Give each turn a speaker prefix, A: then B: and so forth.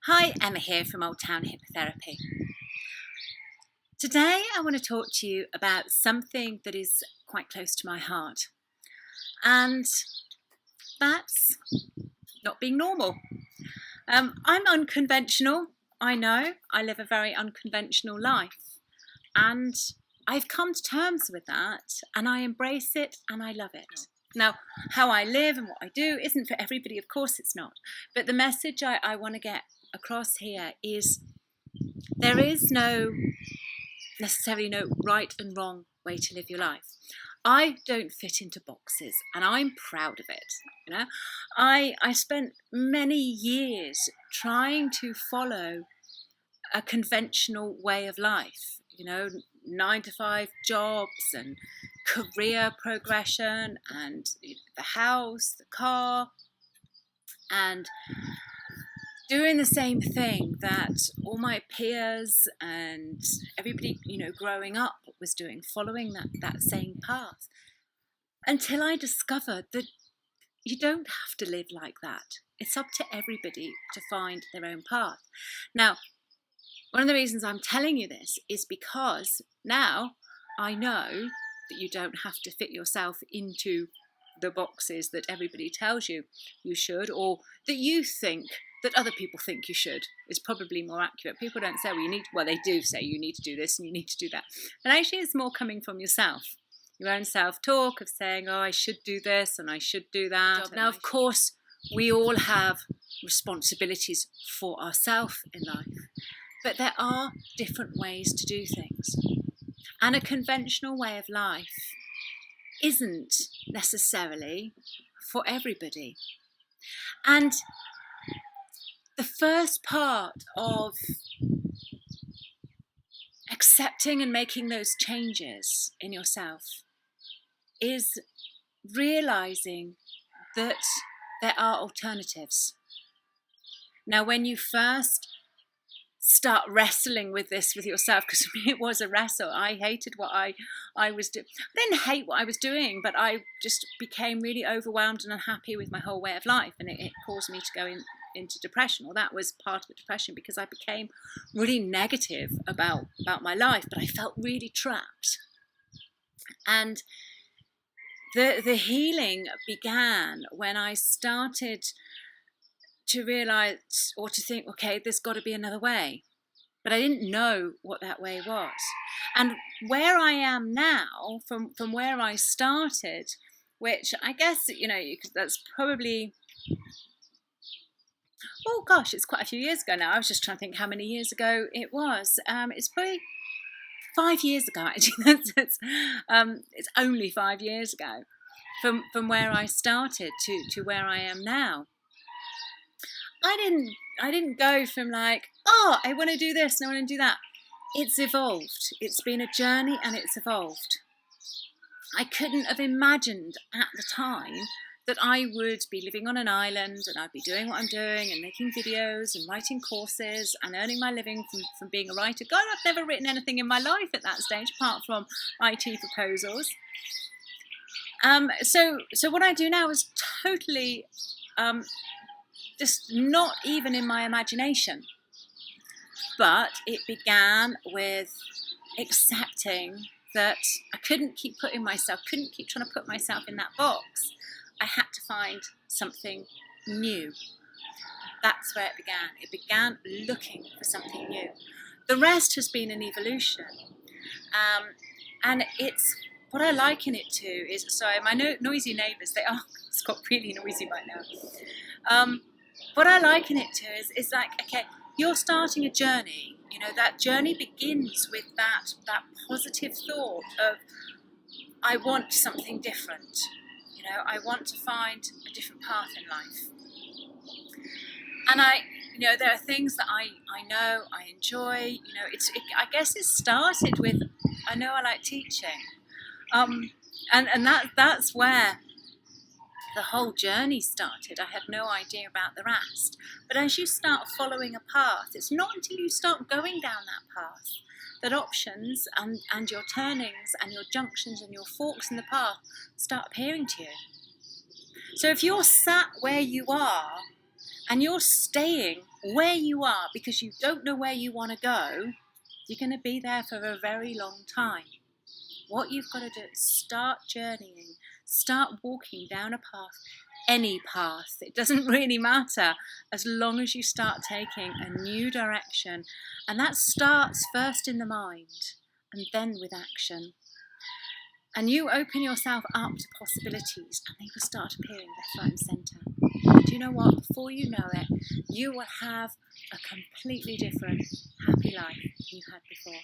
A: Hi, Emma here from Old Town Hippotherapy. Today I want to talk to you about something that is quite close to my heart, and that's not being normal. I'm unconventional, I know, I live a very unconventional life, and I've come to terms with that, and I embrace it and I love it. Now, how I live and what I do isn't for everybody, of course it's not, but the message I want to get across here is there is necessarily no right and wrong way to live your life. I don't fit into boxes and I'm proud of it. I spent many years trying to follow a conventional way of life, 9 to 5 jobs and career progression and the house, the car, and doing the same thing that all my peers and everybody, growing up was doing, following that same path. Until I discovered that you don't have to live like that. It's up to everybody to find their own path. Now, one of the reasons I'm telling you this is because now I know that you don't have to fit yourself into the boxes that everybody tells you should, or that you think that other people think you should, is probably more accurate. People don't say, they do say you need to do this and you need to do that. And actually it's more coming from yourself, your own self-talk of saying, oh, I should do this and I should do that. Now, of course, we all have responsibilities for ourselves in life, but there are different ways to do things. And a conventional way of life isn't necessarily for everybody. And the first part of accepting and making those changes in yourself is realizing that there are alternatives. Now, when you first start wrestling with this with yourself, because for me it was a wrestle. I hated what I was doing. I didn't hate what I was doing, but I just became really overwhelmed and unhappy with my whole way of life, and it caused me to go into depression. Well, that was part of depression because I became really negative about my life, but I felt really trapped. And the healing began when I started to realize or to think, okay, there's got to be another way. But I didn't know what that way was. And where I am now, from where I started, which I guess, that's probably, oh gosh, it's quite a few years ago now. I was just trying to think how many years ago it was. It's probably 5 years ago, actually. It's only 5 years ago from where I started to where I am now. I didn't go from like, oh, I want to do this and I want to do that. It's evolved. It's been a journey and it's evolved. I couldn't have imagined at the time that I would be living on an island and I'd be doing what I'm doing and making videos and writing courses and earning my living from being a writer. God, I've never written anything in my life at that stage apart from IT proposals. So what I do now is totally just not even in my imagination. But it began with accepting that I couldn't keep trying to put myself in that box. I had to find something new. That's where it began. It began looking for something new. The rest has been an evolution. And it's, what I liken it to is, sorry, my noisy neighbours, it's got really noisy right now. What I liken it to is like, okay, you're starting a journey. That journey begins with that positive thought of, I want something different. I want to find a different path in life. And there are things that I know, I enjoy. I guess it started with, I know I like teaching. And that's where the whole journey started. I had no idea about the rest. But as you start following a path, it's not until you start going down that path that options and your turnings and your junctions and your forks in the path start appearing to you. So if you're sat where you are and you're staying where you are because you don't know where you want to go, you're going to be there for a very long time. What you've got to do is start journeying, start walking down a path, any path. It doesn't really matter as long as you start taking a new direction. And that starts first in the mind and then with action. And you open yourself up to possibilities and they will start appearing left, right and centre. Do you know what? Before you know it, you will have a completely different, happy life than you had before.